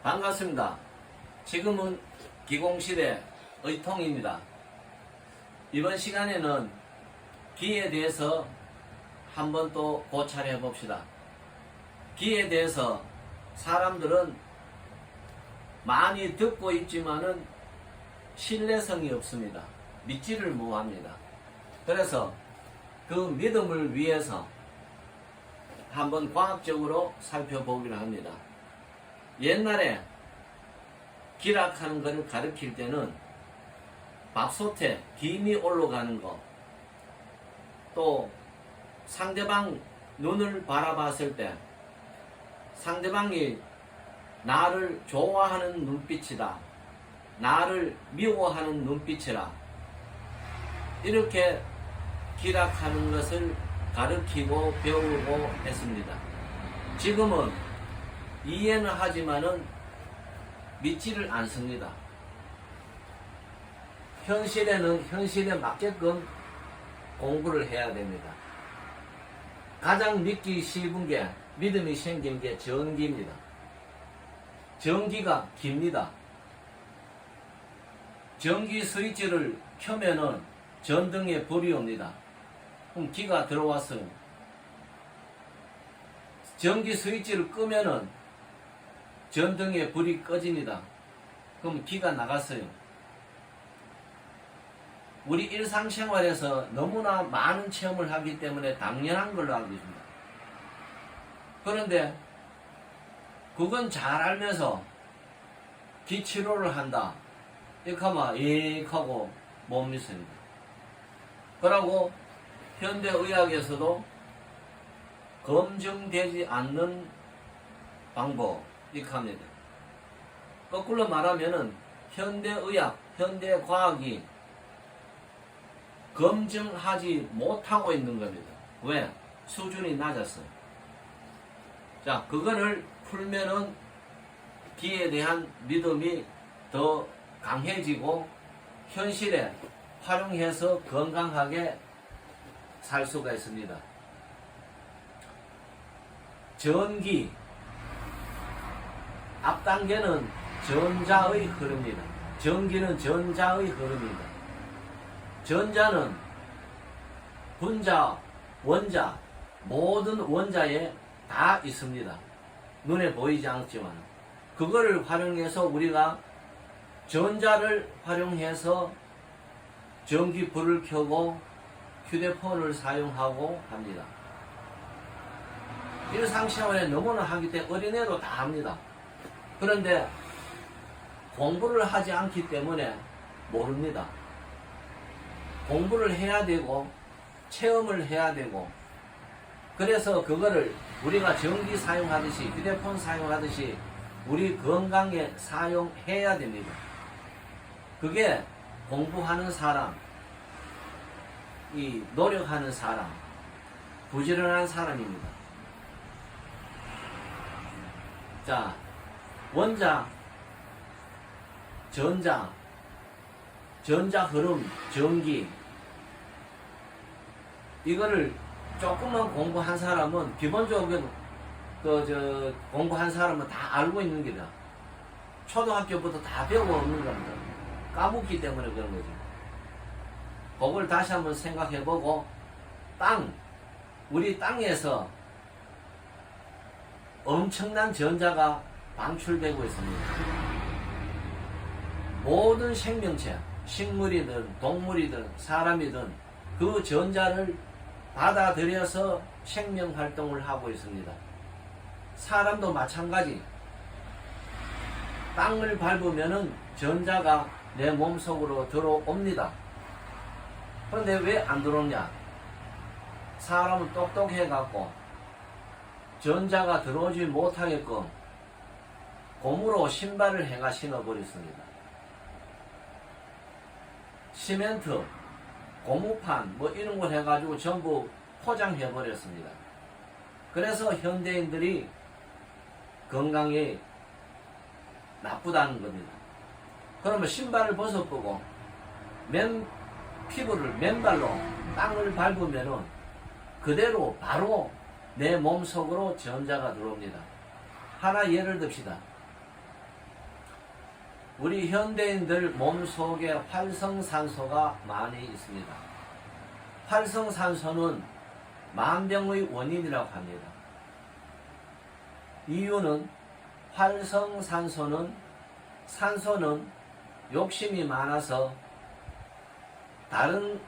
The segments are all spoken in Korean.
반갑습니다. 지금은 기공실의 의통입니다. 이번 시간에는 기에 대해서 한번 또 고찰해 봅시다. 기에 대해서 사람들은 많이 듣고 있지만은 신뢰성이 없습니다. 믿지를 못합니다. 그래서 그 믿음을 위해서 한번 과학적으로 살펴보기로 합니다. 옛날에 기락하는 것을 가르칠 때는 밥솥에 김이 올라가는 것, 또 상대방 눈을 바라봤을 때 상대방이 나를 좋아하는 눈빛이다, 나를 미워하는 눈빛이라, 이렇게 기락하는 것을 가르치고 배우고 했습니다. 지금은 이해는 하지만은 믿지를 않습니다. 현실에는 현실에 맞게끔 공부를 해야 됩니다. 가장 믿기 쉬운 게, 믿음이 생긴 게 전기입니다. 전기가 깁니다. 전기 스위치를 켜면은 전등에 불이 옵니다. 그럼 기가 들어왔어요. 전기 스위치를 끄면은 전등에 불이 꺼집니다. 그럼 기가 나갔어요. 우리 일상생활에서 너무나 많은 체험을 하기 때문에 당연한 걸로 알고 있습니다. 그런데 그건 잘 알면서 기치료를 한다, 이렇게 하면 하고 못 믿습니다. 그러고 현대의학에서도 검증되지 않는 방법, 이렇게 합니다. 거꾸로 말하면은 현대의학, 현대과학이 검증하지 못하고 있는 겁니다. 왜? 수준이 낮았어요. 자, 그거를 풀면은 기에 대한 믿음이 더 강해지고 현실에 활용해서 건강하게 살 수가 있습니다. 전기, 앞단계는 전자의 흐름입니다. 전기는 전자의 흐름입니다. 전자는 분자, 원자, 모든 원자에 다 있습니다. 눈에 보이지 않지만 그거를 활용해서 우리가 전자를 활용해서 전기불을 켜고 휴대폰을 사용하고 합니다. 일상생활에 너무나 하기 때문에 어린애도 다 합니다. 그런데 공부를 하지 않기 때문에 모릅니다. 공부를 해야 되고 체험을 해야 되고, 그래서 그거를 우리가 전기 사용하듯이 휴대폰 사용하듯이 우리 건강에 사용해야 됩니다. 그게 공부하는 사람, 이 노력하는 사람, 부지런한 사람입니다. 자, 원자, 전자, 전자 흐름, 전기, 이거를 조금만 공부한 사람은, 기본적으로 공부한 사람은 다 알고 있는 게다. 초등학교부터 다 배우고 있는 겁니다. 까먹기 때문에 그런 거죠. 그걸 다시 한번 생각해보고, 우리 땅에서 엄청난 전자가 방출되고 있습니다. 모든 생명체, 식물이든 동물이든 사람이든 그 전자를 받아들여서 생명 활동을 하고 있습니다. 사람도 마찬가지. 땅을 밟으면은 전자가 내 몸속으로 들어옵니다. 그런데 왜 안 들어오냐? 사람은 똑똑해갖고 전자가 들어오지 못하게끔 고무로 신발을 해가 신어버렸습니다. 시멘트, 고무판 이런 걸 해가지고 전부 포장해버렸습니다. 그래서 현대인들이 건강에 나쁘다는 겁니다. 그러면 신발을 벗어보고 피부를 맨발로 땅을 밟으면은 그대로 바로 내 몸속으로 전자가 들어옵니다. 하나 예를 듭시다. 우리 현대인들 몸속에 활성산소가 많이 있습니다. 활성산소는 만병의 원인이라고 합니다. 이유는 산소는 욕심이 많아서 다른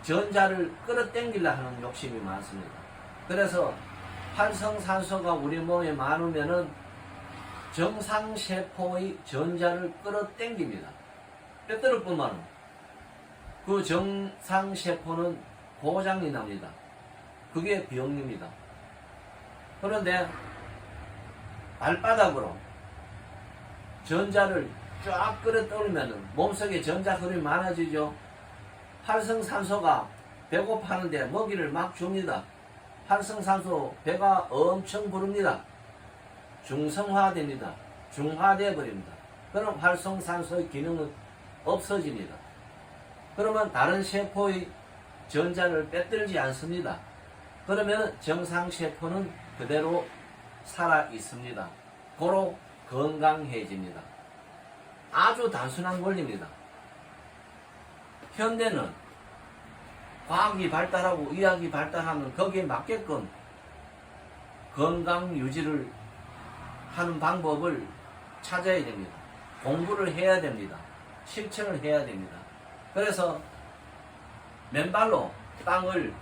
전자를 끌어당기려 하는 욕심이 많습니다. 그래서 활성산소가 우리 몸에 많으면은 정상세포의 전자를 끌어당깁니다. 빼뜨릴 뿐만 그 정상세포는 고장이 납니다. 그게 병입니다. 그런데 발바닥으로 전자를 쫙 끌어당기면 몸속에 전자 흐름이 많아지죠. 활성산소가 배고파하는데 먹이를 막 줍니다. 활성산소 배가 엄청 부릅니다. 중성화됩니다. 중화되어 버립니다. 그럼 활성산소의 기능은 없어집니다. 그러면 다른 세포의 전자를 빼뜨리지 않습니다. 그러면 정상세포는 그대로 살아 있습니다. 고로 건강해집니다. 아주 단순한 원리입니다. 현대는 과학이 발달하고 의학이 발달하면 거기에 맞게끔 건강 유지를 하는 방법을 찾아야 됩니다. 공부를 해야 됩니다. 실천을 해야 됩니다. 그래서 맨발로 땅을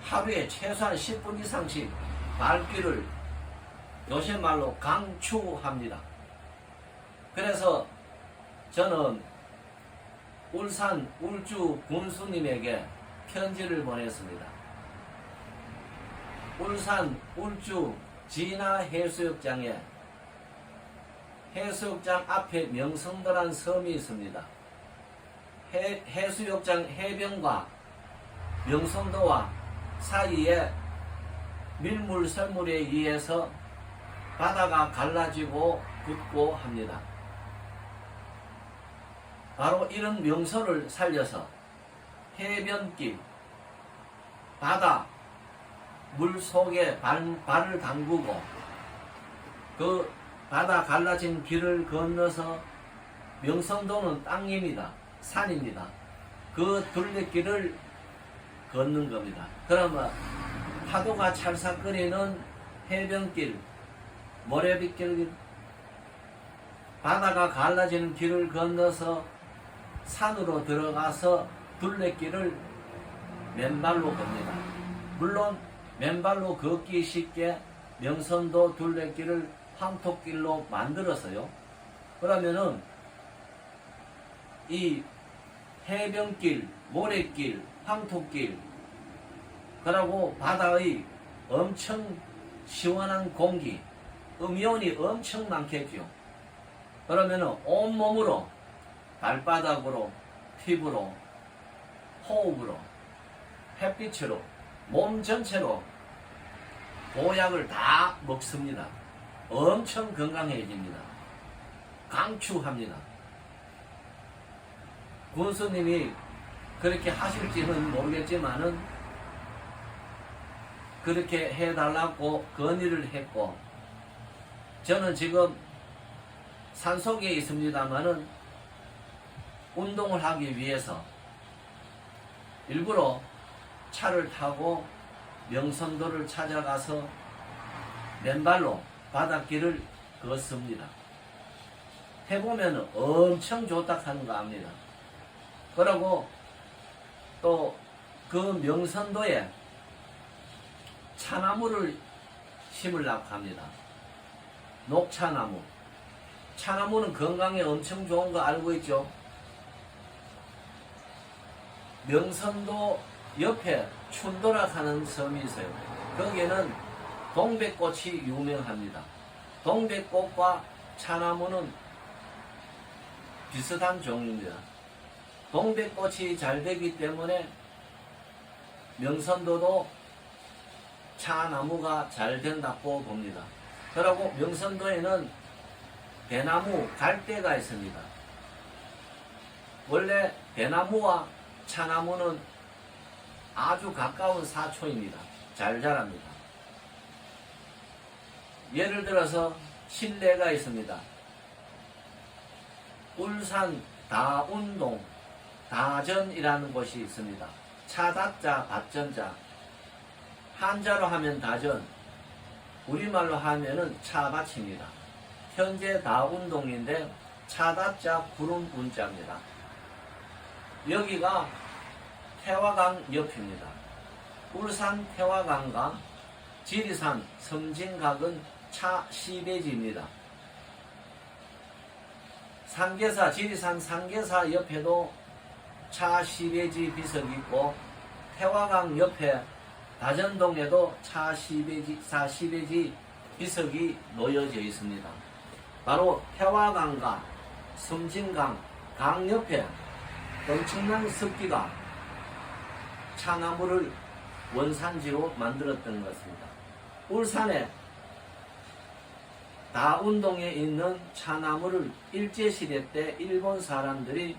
하루에 최소한 10분 이상씩 밟기를 요새 말로 강추합니다. 그래서 저는 울산 울주 군수님에게 편지를 보냈습니다. 울산 울주 진화 해수욕장에 해수욕장 앞에 명성도란 섬이 있습니다. 해수욕장 해변과 명성도와 사이에 밀물설물에 의해서 바다가 갈라지고 굳고 합니다. 바로 이런 명소를 살려서 해변길, 바다, 물 속에 발을 담그고 그 바다 갈라진 길을 건너서 명성도는 땅입니다. 산입니다. 그 둘레길을 걷는 겁니다. 그러면 파도가 찰싹거리는 해변길, 모래빗길, 바다가 갈라지는 길을 건너서 산으로 들어가서 둘레길을 맨발로 겁니다. 물론 맨발로 걷기 쉽게 명선도 둘레길을 황토길로 만들어서요. 그러면은 이 해변길, 모래길, 황토길, 그리고 바다의 엄청 시원한 공기, 음이온이 엄청 많겠죠. 그러면은 온몸으로, 발바닥으로, 피부로, 호흡으로, 햇빛으로, 몸 전체로 보약을 다 먹습니다. 엄청 건강해집니다. 강추합니다. 군수님이 그렇게 하실지는 모르겠지만은 그렇게 해달라고 건의를 했고, 저는 지금 산속에 있습니다만은 운동을 하기 위해서 일부러 차를 타고 명선도를 찾아가서 맨발로 바닷길을 걷습니다. 해보면 엄청 좋다 하는 거 압니다. 그리고 또 그 명선도에 차나무를 심으려고 합니다. 녹차나무. 차나무는 건강에 엄청 좋은 거 알고 있죠? 명선도 옆에 춘도락 하는 섬이 있어요. 거기에는 동백꽃이 유명합니다. 동백꽃과 차나무는 비슷한 종류입니다. 동백꽃이 잘 되기 때문에 명선도도 차나무가 잘 된다고 봅니다. 그리고 명선도에는 대나무, 갈대가 있습니다. 원래 대나무와 차나무는 아주 가까운 사촌입니다. 잘 자랍니다. 예를 들어서 실내가 있습니다. 울산 다운동 다전이라는 곳이 있습니다. 차다자 밭전자, 한자로 하면 다전, 우리말로 하면은 차밭입니다. 현재 다운동인데 차다자 구름 운자입니다. 여기가 태화강 옆입니다. 울산 태화강과 지리산 섬진각은 차 시배지입니다. 상계사, 지리산 상계사 옆에도 차 시배지 비석이 있고, 태화강 옆에 다전동에도 차 시배지, 사시배지 비석이 놓여져 있습니다. 바로 태화강과 섬진강 강 옆에 엄청난 습기가 차나무를 원산지로 만들었던 것입니다. 울산에 다운동에 있는 차나무를 일제시대 때 일본 사람들이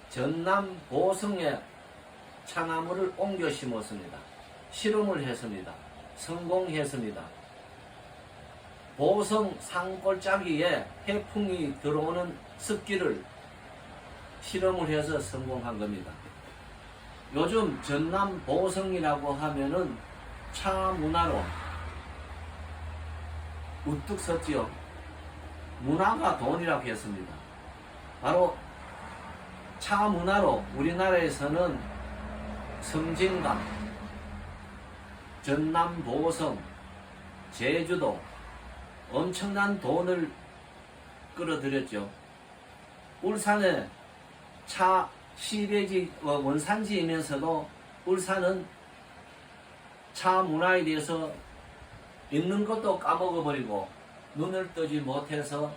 전남 보성에 차나무를 옮겨 심었습니다. 실험을 했습니다. 성공했습니다. 보성 산골짜기에 해풍이 들어오는 습기를 실험을 해서 성공한 겁니다. 요즘 전남 보성이라고 하면은 차 문화로 우뚝 섰지요. 문화가 돈이라고 했습니다. 바로 차 문화로 우리나라에서는 섬진강, 전남 보성, 제주도 엄청난 돈을 끌어들였죠. 울산에 차 시배지 원산지이면서도 울산은 차 문화에 대해서 있는 것도 까먹어버리고 눈을 뜨지 못해서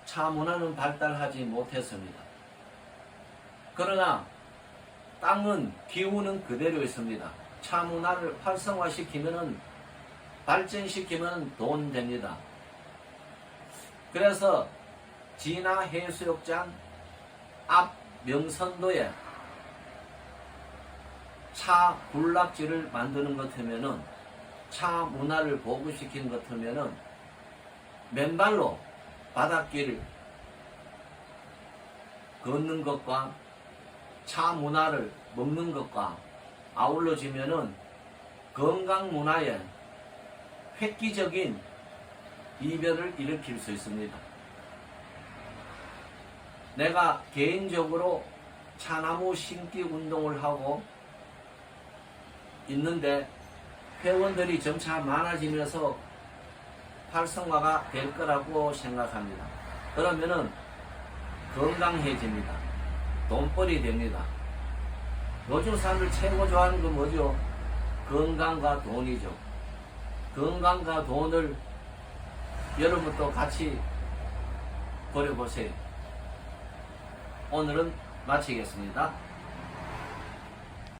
차 문화는 발달하지 못했습니다. 그러나 땅은 기후는 그대로 있습니다. 차 문화를 활성화시키면은 발전시키면 돈 됩니다. 그래서 진화 해수욕장 앞 명선도에 차 군락지를 만드는 것 같으면은, 차 문화를 보급시키는 것 같으면은 맨발로 바닷길을 걷는 것과 차 문화를 먹는 것과 아울러지면은 건강 문화에 획기적인 이변을 일으킬 수 있습니다. 내가 개인적으로 차나무 심기 운동을 하고 있는데 회원들이 점차 많아지면서 활성화가 될 거라고 생각합니다. 그러면은 건강해집니다. 돈벌이 됩니다. 요즘 사람들 최고 좋아하는 건 뭐죠? 건강과 돈이죠. 건강과 돈을 여러분도 같이 버려보세요. 오늘은 마치겠습니다.